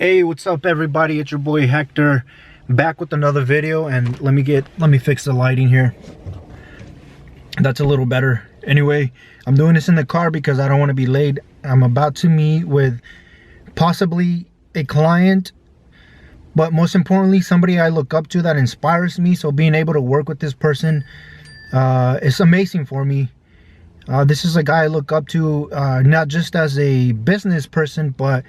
Hey, what's up everybody? It's your boy Hector, back with another video. And let me fix the lighting here. That's a little better. Anyway, I'm doing this in the car because I don't want to be late. I'm about to meet with possibly a client, but most importantly somebody I look up to that inspires me. So being able to work with this person is amazing for me. This is a guy I look up to, not just as a business person, but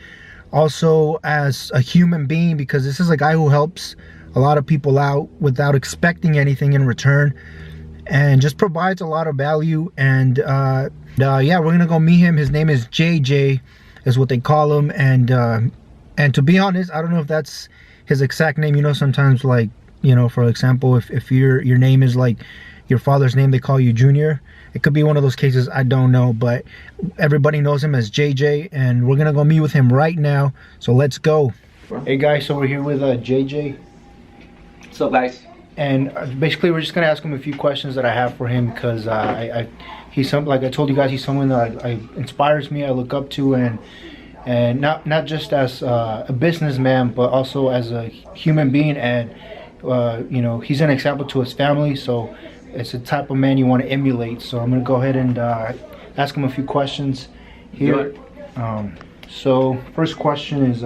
also as a human being, because this is a guy who helps a lot of people out without expecting anything in return, and just provides a lot of value. And yeah, we're gonna go meet him. His name is JJ, is what they call him. And to be honest, I don't know if that's his exact name. You know, sometimes, like, you know, for example, if your name is like your father's name, they call you Junior. It could be one of those cases, I don't know, but everybody knows him as JJ, and we're gonna go meet with him right now. So let's go. Hey guys, so we're here with JJ. What's up, guys? And basically we're just gonna ask him a few questions that I have for him, because he's like I told you guys, he's someone that I inspires me, I look up to, and not just as a businessman, but also as a human being. And you know, he's an example to his family, so it's the type of man you want to emulate. So I'm gonna go ahead and ask him a few questions here. So first question is,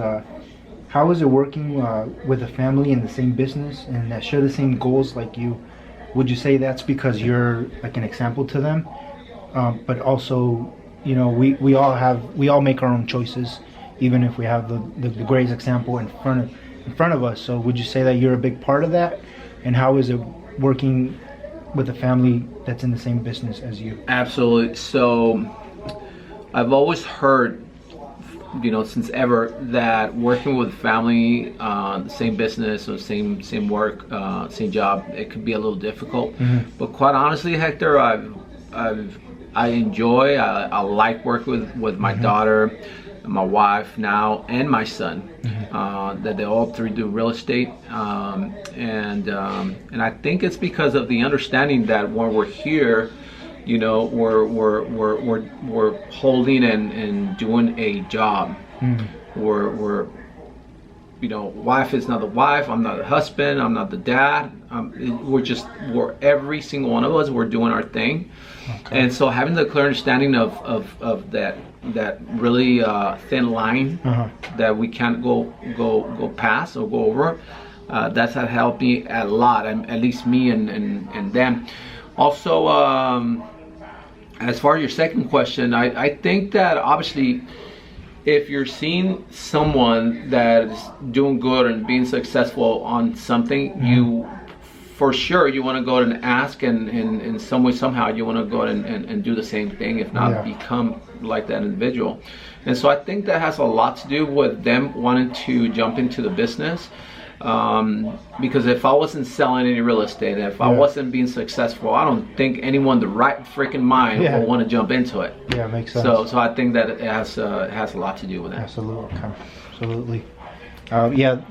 how is it working with a family in the same business and that share the same goals like you? Would you say that's because you're like an example to them? But also, you know, we all make our own choices, even if we have the greatest example in front of us. So would you say that you're a big part of that? And how is it working with a family that's in the same business as you? Absolutely. So I've always heard, you know, since ever, that working with family, the same business or same work, same job, it could be a little difficult. But quite honestly, Hector, I enjoy, I like working with my daughter, my wife now, and my son. That they all three do real estate, and I think it's because of the understanding that when we're here, you know, we're holding and doing a job. We're you know, wife is not the wife, I'm not the husband, I'm not the dad. We're every single one of us, we're doing our thing. Okay. And so having the clear understanding of that really thin line that we can't go past or go over, that's helped me a lot, at least me and them. Also, as far as your second question, I think that obviously, if you're seeing someone that is doing good and being successful on something, you for sure you want to go and ask, and in some way somehow you want to go and do the same thing, if not become like that individual. And so I think that has a lot to do with them wanting to jump into the business. Because if I wasn't selling any real estate, if I wasn't being successful, I don't think anyone the right freaking mind will want to jump into it. Yeah, makes sense. So I think that it has a lot to do with it. Absolutely. Yeah,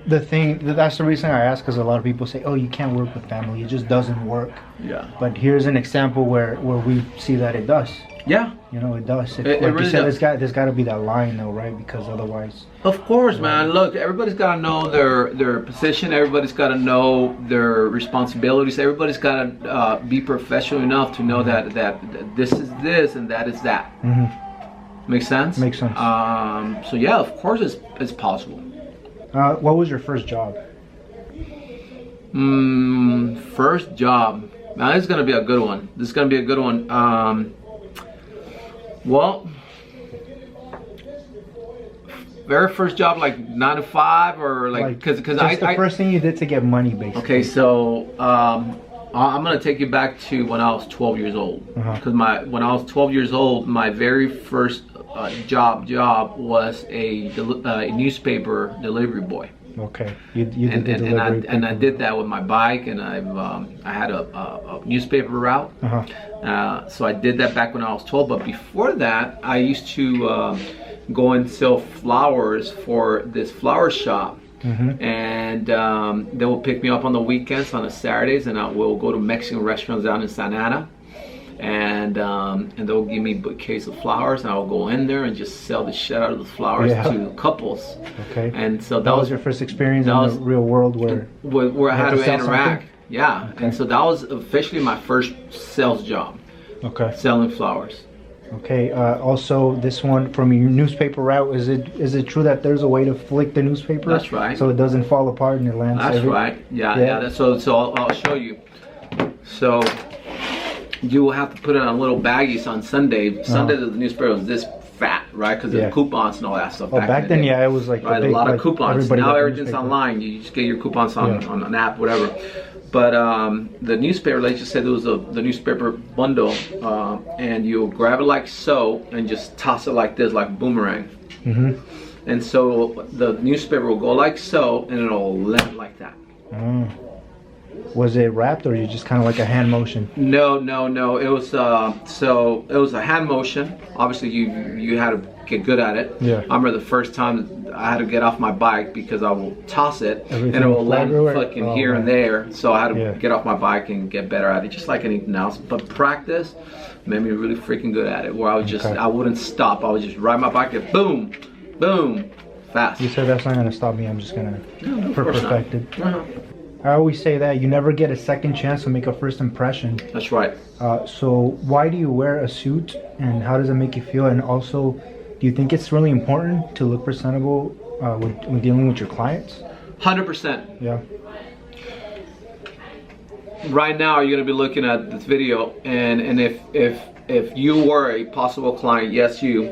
that's the reason I ask, because a lot of people say, oh, you can't work with family, it just doesn't work. Yeah. But here's an example where we see that it does. Yeah. You know, it does. It like really you said, does. There's got to be that line though, right? Because otherwise... Of course, man. Look, everybody's got to know their position. Everybody's got to know their responsibilities. Everybody's got to be professional enough to know that this is this and that is that. Make sense? Makes sense. So yeah, of course it's possible. What was your first job? First job. Now this is gonna be a good one. Well, very first job, like 9 to 5, or like because the first thing you did to get money, basically. Okay, so I'm gonna take you back to when I was 12 years old. Because when I was 12 years old, my very first job was a newspaper delivery boy. Okay, you did the delivery. And I did that with my bike, and I had a newspaper route. So I did that back when I was 12. But before that, I used to go and sell flowers for this flower shop. And they will pick me up on the weekends, on the Saturdays, and I will go to Mexican restaurants down in Santa Ana. and they'll give me a bouquets of flowers, and I'll go in there and just sell the shit out of the flowers to couples. Okay. And so that was your first experience in the real world where I had to interact. Something? Yeah. Okay. And so that was officially my first sales job. Okay. Selling flowers. Okay. Also, this one from your newspaper route, is it true that there's a way to flick the newspaper? That's right. So it doesn't fall apart and it lands. That's right. Yeah. So I'll show you. So you will have to put it on little baggies on Sunday. Sunday the newspaper was this fat, right? Because of the coupons and all that stuff. Back then, it was like right, a lot of coupons. Now everything's online. You just get your coupons on an app, whatever. But the newspaper, let's just say there was the newspaper bundle, and you'll grab it like so and just toss it like this, like a boomerang. Mm-hmm. And so the newspaper will go like so, and it'll land like that. Was it wrapped, or you just kind of like a hand motion? No. It was so it was a hand motion. Obviously, you had to get good at it. Yeah. I remember the first time I had to get off my bike because I will toss it Everything and it will land everywhere? fucking here and there. So I had to Yeah. get off my bike and get better at it, just like anything else. But practice made me really freaking good at it. Where I would just I wouldn't stop. I would just ride my bike and boom, boom, fast. You said that's not gonna stop me. I'm just gonna perfect it. Uh-huh. I always say that you never get a second chance to make a first impression. That's right. So why do you wear a suit, and how does it make you feel? And also, do you think it's really important to look presentable when dealing with your clients? 100%. Yeah. Right now, you're gonna be looking at this video, and if you were a possible client, yes, you.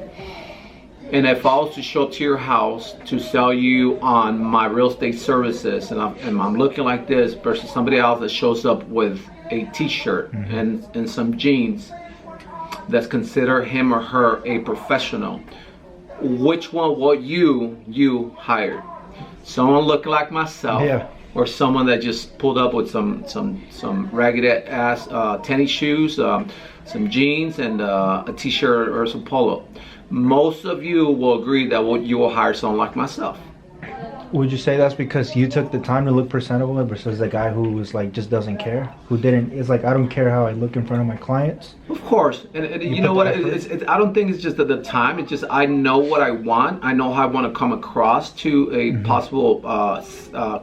And if I was to show up to your house to sell you on my real estate services, and I'm looking like this versus somebody else that shows up with a t-shirt and some jeans, that's consider him or her a professional, which one would you hire? Someone looking like myself, or someone that just pulled up with some ragged ass tennis shoes, some jeans, and a t-shirt or some polo? Most of you will agree that you will hire someone like myself. Would you say that's because you took the time to look presentable versus the guy who was like just doesn't care, who didn't? It's like, I don't care how I look in front of my clients. Of course, and you know what? I don't think it's just at the time. It's just I know what I want. I know how I want to come across to a possible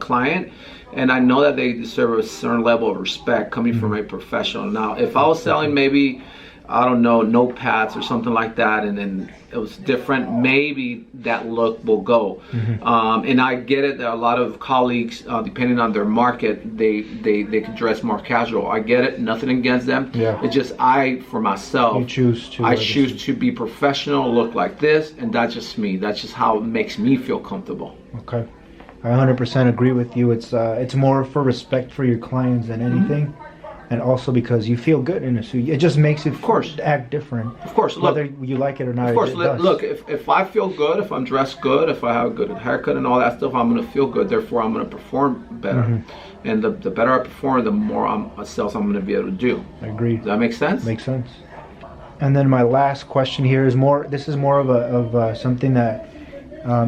client, and I know that they deserve a certain level of respect coming from a professional. Now, if I was selling maybe, I don't know, notepads or something like that, and then it was different, maybe that look will go. And I get it that a lot of colleagues, depending on their market, they can dress more casual. I get it, nothing against them. It's just for myself, I choose to be professional, look like this, and that's just me. That's just how it makes me feel comfortable. Okay. I 100% agree with you. It's more for respect for your clients than anything. And also because you feel good in a suit. It just makes you act different. Of course. Look, whether you like it or not. Of course. Look, if I feel good, if I'm dressed good, if I have a good haircut and all that stuff, I'm going to feel good. Therefore, I'm going to perform better. And the better I perform, the more sales I'm going to be able to do. I agree. Does that make sense? Makes sense. And then my last question here is this is more of something that,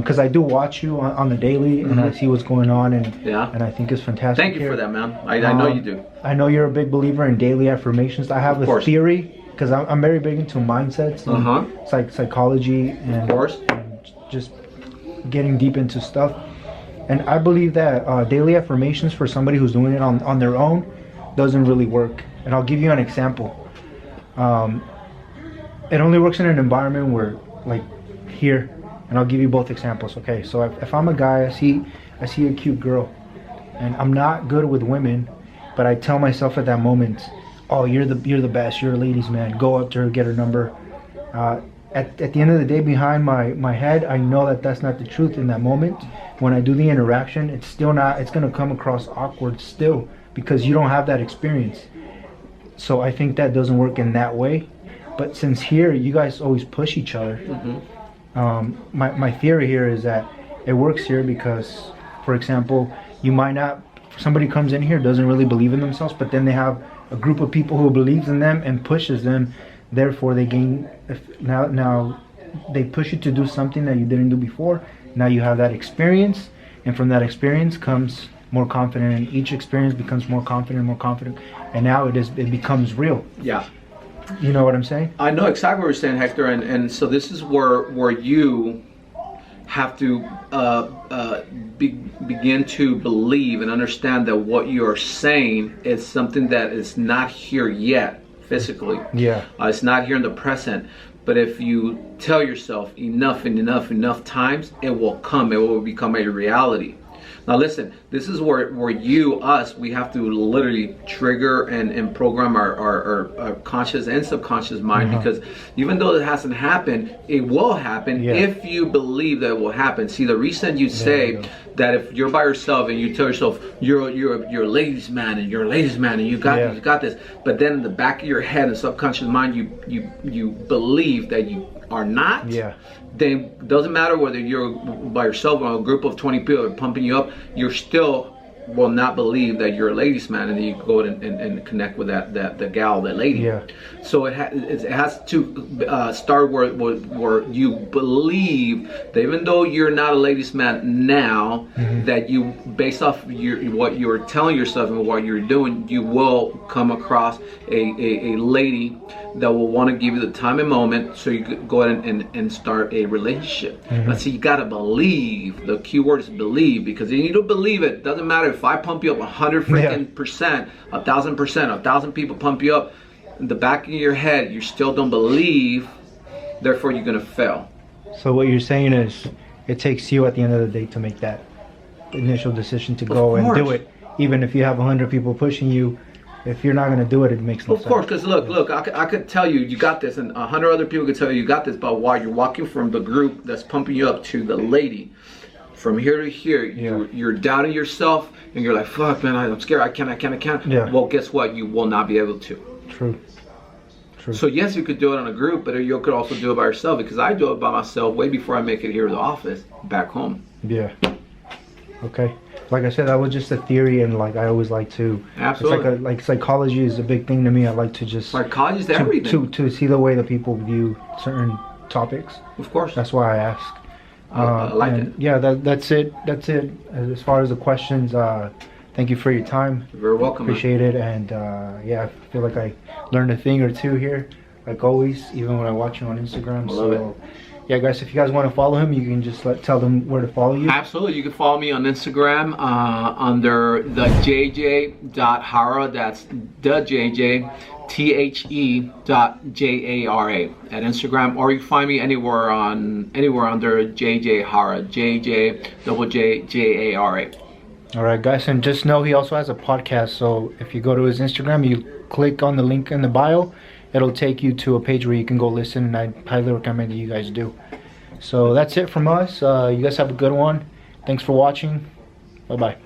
because I do watch you on the daily, and I see what's going on, and I think it's fantastic. Thank you for that, man. I know you do. I know you're a big believer in daily affirmations. I have a theory, because I'm very big into mindsets and psychology and just getting deep into stuff. And I believe that daily affirmations for somebody who's doing it on their own doesn't really work. And I'll give you an example. It only works in an environment where, like here, and I'll give you both examples. Okay, so if I'm a guy, I see a cute girl, and I'm not good with women, but I tell myself at that moment, oh, you're the best, you're a ladies' man, go up to her, get her number. At the end of the day, behind my head, I know that that's not the truth in that moment. When I do the interaction, it's still not, it's gonna come across awkward still, because you don't have that experience. So I think that doesn't work in that way. But since here, you guys always push each other. My theory here is that it works here because, for example, you might not, somebody comes in here, doesn't really believe in themselves, but then they have a group of people who believes in them and pushes them. Therefore, they gain, now they push you to do something that you didn't do before. Now you have that experience, and from that experience comes more confident, and each experience becomes more confident, and now it becomes real. Yeah. You know what I'm saying? I know exactly what you're saying, Hector, and so this is where you have to begin to believe and understand that what you're saying is something that is not here yet physically. Yeah. It's not here in the present. But if you tell yourself enough times, it will come. It will become a reality. Now listen, this is where we have to literally trigger and program our conscious and subconscious mind, because even though it hasn't happened, it will happen if you believe that it will happen. See, the reason you say that if you're by yourself and you tell yourself you're a ladies man and you're a ladies man and you got this, but then in the back of your head and subconscious mind you believe that you are not, then it doesn't matter whether you're by yourself or a group of 20 people are pumping you up, you're still will not believe that you're a ladies man, and then you go and connect with that gal, that lady. So it has to start where you believe that even though you're not a ladies man now, that you, based off what you're telling yourself and what you're doing, you will come across a lady that will want to give you the time and moment so you could go ahead and start a relationship. But see, you got to believe. The key word is believe, because you need to believe it. Doesn't matter if I pump you up 100 freaking percent, 1,000%, 1,000 people pump you up, in the back of your head you still don't believe, therefore you're gonna fail. So what you're saying is it takes you at the end of the day to make that initial decision to go and do it, even if you have 100 people pushing you. If you're not going to do it, it makes no sense. Of course, because look, I could tell you got this, and 100 other people could tell you got this, but while you're walking from the group that's pumping you up to the lady, from here to here, you're doubting yourself, and you're like, fuck, man, I'm scared, I can't. Well, guess what? You will not be able to. True. So yes, you could do it on a group, but you could also do it by yourself, because I do it by myself way before I make it here to the office, back home. Yeah. Okay. Like I said, that was just a theory, and like I always like to. Absolutely. It's like psychology is a big thing to me. I like to just. Psychology is everything. To see the way that people view certain topics. Of course. That's why I ask. I like it. Yeah, that's it. That's it. As far as the questions, thank you for your time. You're very welcome. Appreciate it, and yeah, I feel like I learned a thing or two here, like always, even when I watch you on Instagram. Love it. Yeah, guys, if you guys want to follow him, you can just tell them where to follow you. Absolutely. You can follow me on Instagram under the JJ.Jara. That's the JJ, THE.JARA at Instagram, or you can find me anywhere under JJ Jara, JJ All right, guys, and just know he also has a podcast. So if you go to his Instagram, you click on the link in the bio, it'll take you to a page where you can go listen, and I highly recommend that you guys do. So that's it from us. You guys have a good one. Thanks for watching. Bye-bye.